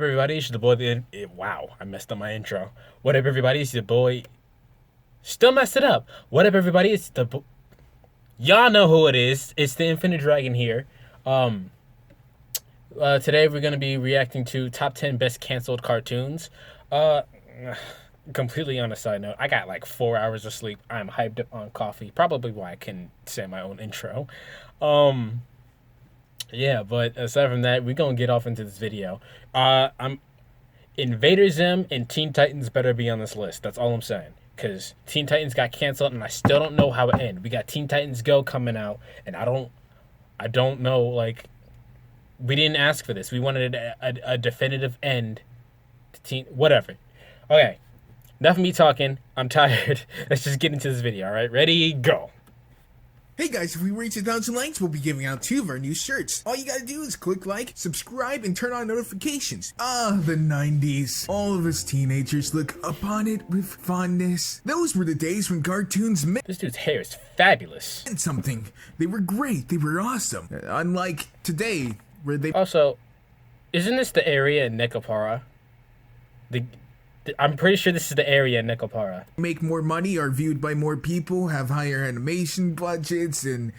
Everybody, it's the boy. Wow, I messed up my intro. What up, everybody? It's the boy. Still messed it up. What up, everybody? It's the. Y'all know who it is. It's the Infinite Dragon here. Um, Today we're gonna be reacting to top 10 best canceled cartoons. Uh, Completely on a side note, I got like 4 hours of sleep. I'm hyped up on coffee. Probably why I can say my own intro. Um, yeah, but aside from that, we're gonna get off into this video. I'm Invader Zim and Teen Titans better be on this list. That's all I'm saying. Cause Teen Titans got canceled, and I still don't know how it ended. We got Teen Titans Go coming out, and I don't know. Like, we didn't ask for this. We wanted a definitive end to Teen. Whatever. Okay, enough of me talking. I'm tired. Let's just get into this video. All right, ready, go. Hey guys, if we reach 1,000 likes, we'll be giving out 2 of our new shirts. All you gotta do is click like, subscribe, and turn on notifications. Ah, the 90s. All of us teenagers look upon it with fondness. Those were the days when cartoons meant This dude's hair is fabulous. something. They were great, they were awesome. Unlike today, where they Also, isn't this the area in Nekopara? I'm pretty sure this is the area in Nekopara. make more money, are viewed by more people, have higher animation budgets, and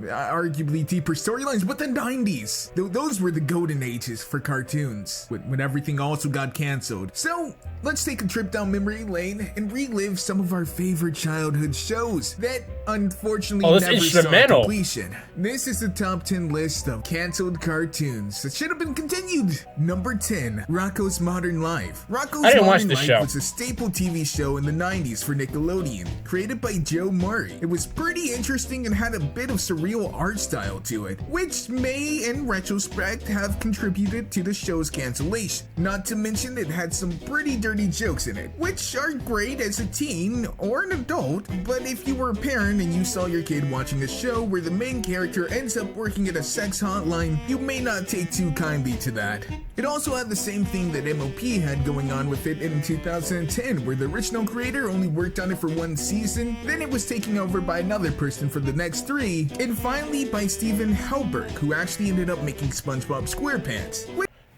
arguably deeper storylines. But the 90s, those were the golden ages for cartoons, when everything also got canceled. So let's take a trip down memory lane and relive some of our favorite childhood shows that unfortunately Oh, this never saw instrumental. completion. This is the top 10 list of canceled cartoons that should have been continued. Number 10, Rocko's Modern Life. Rocko's I didn't watch Modern this Life show. was a staple TV show in the 90s for Nickelodeon, created by Joe Murray. It was pretty interesting and had a bit of surreal art style to it, which may, in retrospect, have contributed to the show's cancellation. Not to mention it had some pretty dirty jokes in it, which are great as a teen or an adult, but if you were a parent and you saw your kid watching a show where the main character ends up working at a sex hotline, you may not take too kindly to that. It also had the same thing that MOP had going on with it in 2010, where the original creator only worked on it for 1 season, then it was taken over by another person for the next 3, and finally by Steven Helberg, who actually ended up making SpongeBob SquarePants.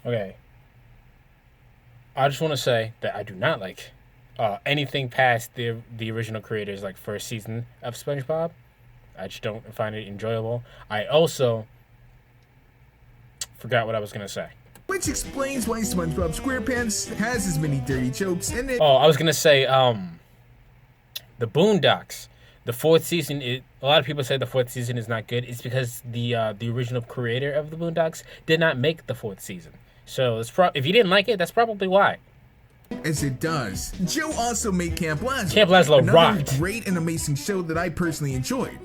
Okay. I just want to say that I do not like anything past the original creators, like first season of SpongeBob. I just don't find it enjoyable. I also forgot what I was gonna say. Which explains why SpongeBob SquarePants has as many dirty jokes in it. Oh, I was gonna say the Boondocks. The 4th season, a lot of people say the 4th season is not good. It's because the original creator of the Boondocks did not make the 4th season. So if you didn't like it, that's probably why. As it does. Joe also made Camp Lazlo. Camp Lazlo another rocked. great and amazing show that I personally enjoyed,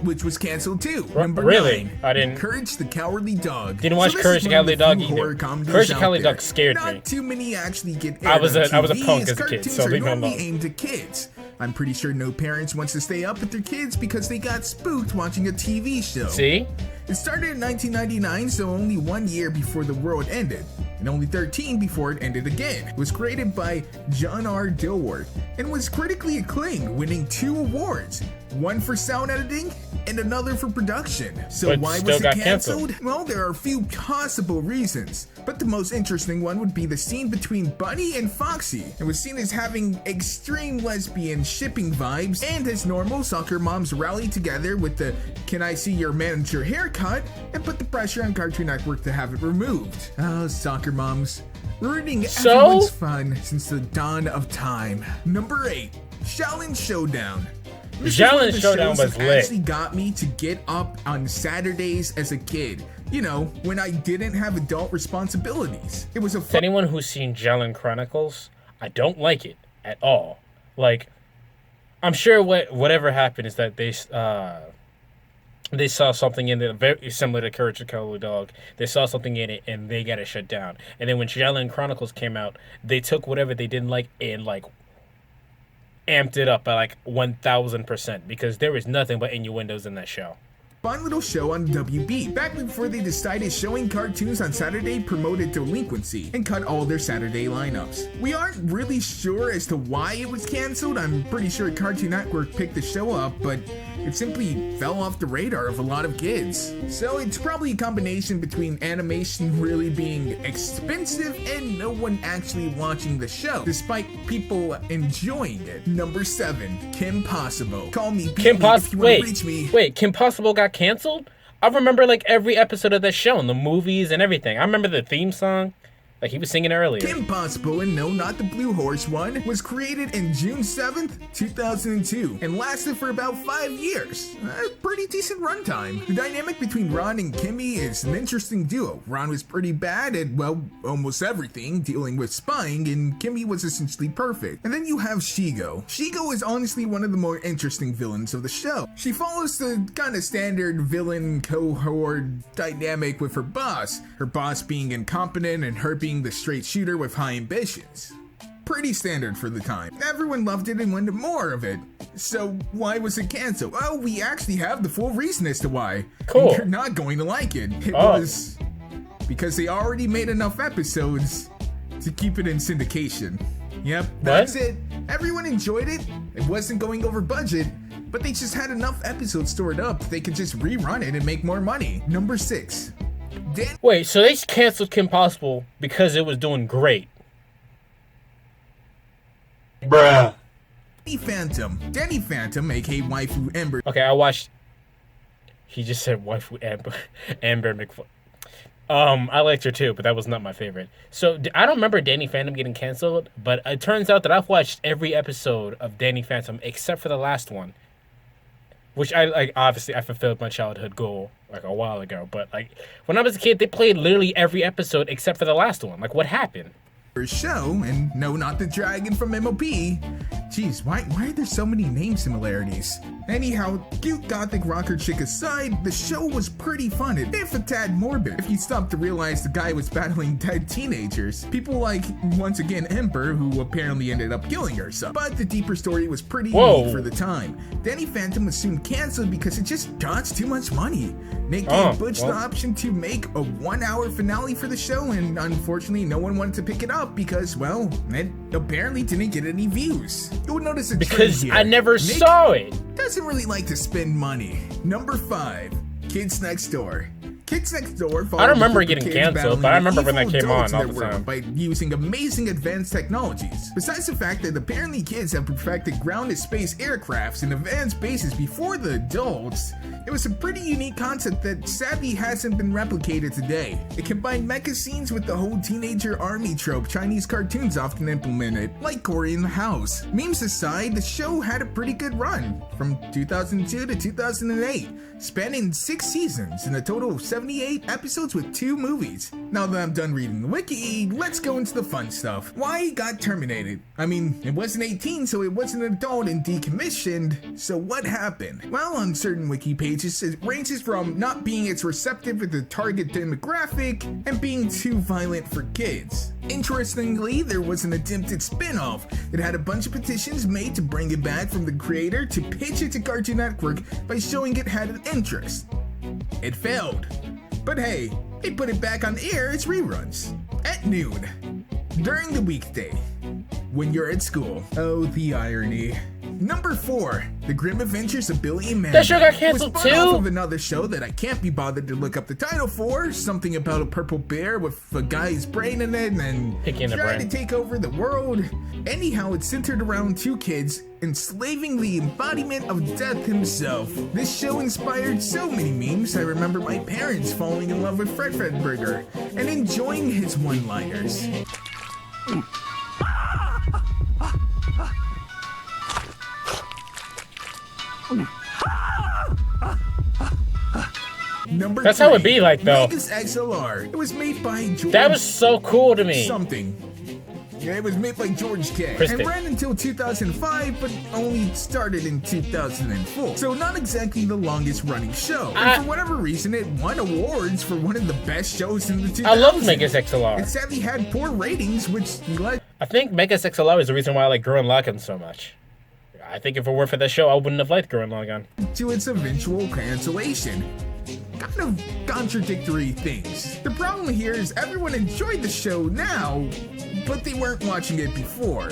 which was canceled too. Number Really? 9, I didn't- Courage the Cowardly Dog. Didn't watch this Courage is the one of Cowardly Dog few either. horror comedies Courage the out Cowardly there. Dog scared me. Not too many actually get I was aired a on TV, punk as as a kid, cartoons so are leave me normally alone. aimed at kids. I'm pretty sure no parents wants to stay up with their kids because they got spooked watching a TV show. See? It started in 1999, so only 1 year before the world ended, and only 13 before it ended again. It was created by John R. Dilworth and was critically acclaimed, winning 2 awards, one for sound editing and another for production. So But why still was it got canceled? canceled. Well, there are a few possible reasons, but the most interesting one would be the scene between Bunny and Foxy. It was seen as having extreme lesbian shipping vibes, and as normal, soccer moms rallied together with the "Can I see your manager haircut?" and put the pressure on Cartoon Network to have it removed. Oh, soccer moms. Ruining everyone's fun since the dawn of time. Number 8, Gellin Showdown. This is one of Gellin the Showdown shows was that lit. actually got me to get up on Saturdays as a kid. You know, when I didn't have adult responsibilities. It was a To anyone who's seen Gellin Chronicles, I don't like it at all. Like, I'm sure whatever happened is that they saw something in it very similar to Courage the Cowardly Dog. They saw something in it and they got it shut down. And then when Gellin Chronicles came out, they took whatever they didn't like and like amped it up by like 1,000% because there was nothing but innuendos in that show. fun little show on WB, back before they decided showing cartoons on Saturday promoted delinquency and cut all their Saturday lineups. We aren't really sure as to why it was canceled. I'm pretty sure Cartoon Network picked the show up, but it simply fell off the radar of a lot of kids. So it's probably a combination between animation really being expensive and no one actually watching the show, despite people enjoying it. Number 7, Kim Possible. Call me Kim Possible. Wait, Kim Possible got canceled? I remember like every episode of that show and the movies and everything. I remember the theme song. Like he was singing earlier. Kim Possible, and no, not the Blue Horse one, was created in June 7th, 2002, and lasted for about 5 years. A pretty decent runtime. The dynamic between Ron and Kimmy is an interesting duo. Ron was pretty bad at, well, almost everything, dealing with spying, and Kimmy was essentially perfect. And then you have Shigo. Shigo is honestly one of the more interesting villains of the show. She follows the kind of standard villain cohort dynamic with her boss being incompetent and her being the straight shooter with high ambitions. Pretty standard for the time. Everyone loved it and wanted more of it. So why was it canceled? Well, we actually have the full reason as to why. Cool. And you're not going to like it. It was because they already made enough episodes to keep it in syndication. Yep, that's it. Everyone enjoyed it. It wasn't going over budget, but they just had enough episodes stored up that they could just rerun it and make more money. Number 6. Wait, so they canceled Kim Possible because it was doing great. Bruh. Danny Phantom, aka Waifu Ember. Okay, I watched. He just said Waifu Amber McFly. I liked her too, but that was not my favorite. So I don't remember Danny Phantom getting canceled, but it turns out that I've watched every episode of Danny Phantom except for the last one. Which I like. Obviously, I fulfilled my childhood goal like a while ago. But like when I was a kid, they played literally every episode except for the last one. Like, what happened? Show, and no, not the dragon from MOP. Jeez, why are there so many name similarities? Anyhow, cute gothic rocker chick aside, the show was pretty fun, if a tad morbid, if you stop to realize the guy was battling dead teenagers. People like, once again, Ember, who apparently ended up killing herself. But the deeper story was pretty unique for the time. Danny Phantom was soon canceled because it just cost too much money. Nick gave Butch the option to make a 1-hour finale for the show, and unfortunately no one wanted to pick it up because, well, it apparently didn't get any views. You would notice a because trend here. I never saw it. Doesn't really like to spend money. Number 5, Kids Next Door. Kids Next Door. I don't remember getting canceled, but I remember when that came on all the time. By using amazing advanced technologies. Besides the fact that apparently kids have perfected grounded space aircrafts and advanced bases before the adults, it was a pretty unique concept that sadly hasn't been replicated today. It combined mecha scenes with the whole teenager army trope Chinese cartoons often implemented, like Cory in the House. Memes aside, the show had a pretty good run from 2002 to 2008, spanning 6 seasons and a total of 78 episodes with 2 movies. Now that I'm done reading the wiki, let's go into the fun stuff. Why it got terminated? I mean, it wasn't 18, so it wasn't an adult and decommissioned. So what happened? Well, on certain wiki pages, it ranges from not being as receptive with the target demographic and being too violent for kids. Interestingly, there was an attempted spin-off that had a bunch of petitions made to bring it back from the creator to pitch it to Cartoon Network by showing it had an interest. It failed. But hey, they put it back on air as reruns at noon during the weekday when you're at school. Oh, the irony. Number 4, The Grim Adventures of Billy and Mandy. That show got canceled was too? Off of another show that I can't be bothered to look up the title for. Something about a purple bear with a guy's brain in it and trying to take over the world. Anyhow, it's centered around 2 kids enslaving the embodiment of death himself. This show inspired so many memes. I remember my parents falling in love with Fred Fredberger and enjoying his one-liners. Number That's 3, how it be like, though. Megas XLR. It was made by George. That was so cool to me. Yeah, it was made by George K. Kristen. And ran until 2005, but only started in 2004. So not exactly the longest running show. And for whatever reason, it won awards for one of the best shows in the 2000s. I love Megas XLR. It sadly had poor ratings, which led... I think Megas XLR is the reason why I like Gurren Lagann so much. I think if it weren't for that show, I wouldn't have liked Gurren Lagann. To its eventual cancellation. Kind of contradictory things. The problem here is everyone enjoyed the show now, but they weren't watching it before.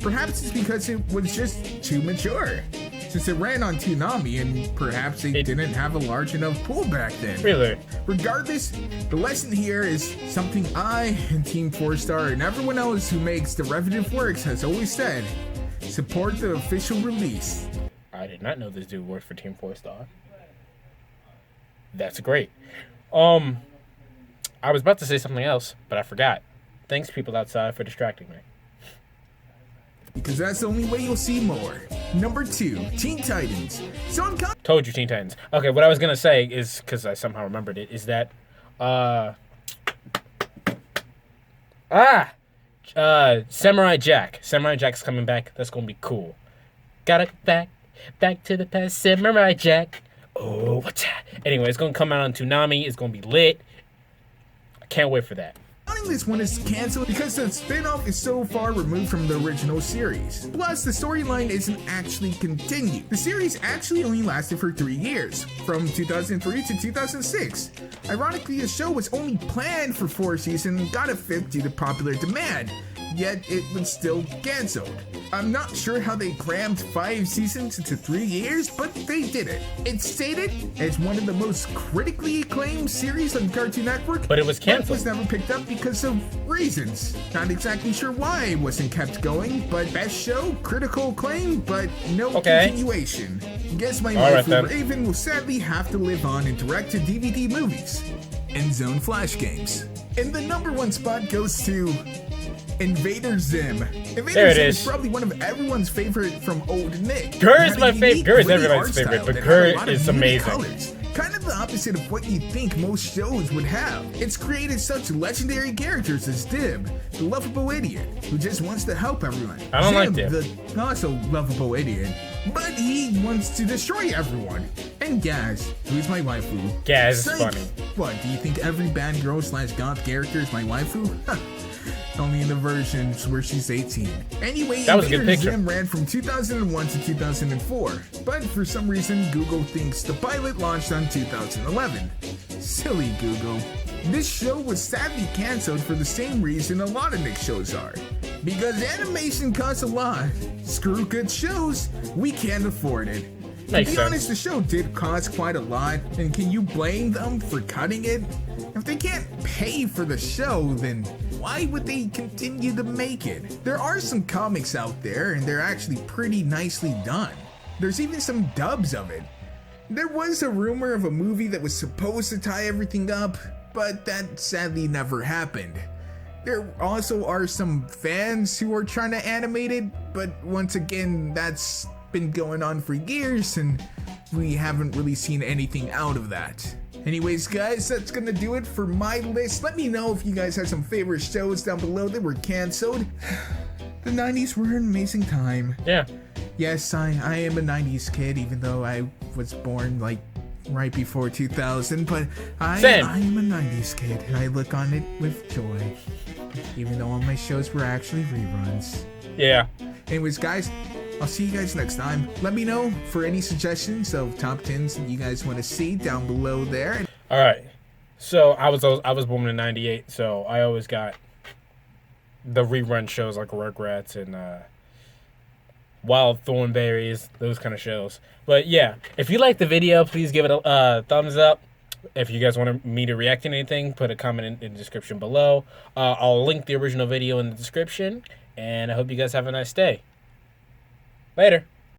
Perhaps it's because it was just too mature, since it ran on Toonami and perhaps they didn't have a large enough pool back then. Really? Regardless, the lesson here is something I and Team 4-Star and everyone else who makes derivative works has always said: support the official release. I did not know this dude worked for Team 4-Star. That's great. I was about to say something else, but I forgot. Thanks, people outside, for distracting me. Because that's the only way you'll see more. Number 2, Teen Titans. So Told you, Teen Titans. Okay, what I was gonna say is, because I somehow remembered it, is that Samurai Jack. Samurai Jack's coming back. That's gonna be cool. Gotta go back to the past, Samurai Jack. Oh, what's that? Anyway, it's gonna come out on Toonami. It's gonna be lit. I can't wait for that. This one is canceled because the spin-off is so far removed from the original series. Plus, the storyline isn't actually continued. The series actually only lasted for 3 years, from 2003 to 2006. Ironically, the show was only planned for 4 seasons and got a 5th due to popular demand, yet it was still canceled. I'm not sure how they crammed 5 seasons into 3 years, but they did it. It's stated as one of the most critically acclaimed series on Cartoon Network, but it was canceled. It was never picked up because of reasons. Not exactly sure why it wasn't kept going, but best show, critical acclaim, but no continuation. Guess my waifu Raven will sadly have to live on in direct-to-DVD movies and Zone Flash games. And the number 1 spot goes to Invader Zim. Invader Zim is probably one of everyone's favorite from old Nick. Gurren is my favorite. Gurren is everybody's favorite, but Gurren is amazing. Colors. Kind of the opposite of what you'd think most shows would have. It's created such legendary characters as Dib, the lovable idiot who just wants to help everyone. I don't like Dib, Dib. the also lovable idiot, but he wants to destroy everyone. And Gaz, who's my waifu. Gaz is funny. What, do you think every bad girl / goth character is my waifu? Only in the versions where she's 18. Anyway, that was a good picture. Zim ran from 2001 to 2004, but for some reason Google thinks the pilot launched on 2011. Silly Google. This show was sadly canceled for the same reason a lot of Nick shows are. Because animation costs a lot. Screw good shows, we can't afford it. To be honest, the show did cost quite a lot, and can you blame them for cutting it? If they can't pay for the show, then why would they continue to make it? There are some comics out there, and they're actually pretty nicely done. There's even some dubs of it. There was a rumor of a movie that was supposed to tie everything up, but that sadly never happened. There also are some fans who are trying to animate it, but once again, that's been going on for years, and we haven't really seen anything out of that. Anyways, guys, that's gonna do it for my list. Let me know if you guys have some favorite shows down below that were canceled. The 90s were an amazing time. Yeah. Yes, I am a 90s kid, even though I was born like right before 2000, but I am a 90s kid, and I look on it with joy, even though all my shows were actually reruns. Yeah. Anyways, guys, I'll see you guys next time. Let me know for any suggestions of top 10s that you guys want to see down below there. All right. So I was born in '98, so I always got the rerun shows like Rugrats and Wild Thornberries, those kind of shows. But yeah, if you like the video, please give it a thumbs up. If you guys want me to react to anything, put a comment in the description below. I'll link the original video in the description, and I hope you guys have a nice day. Later.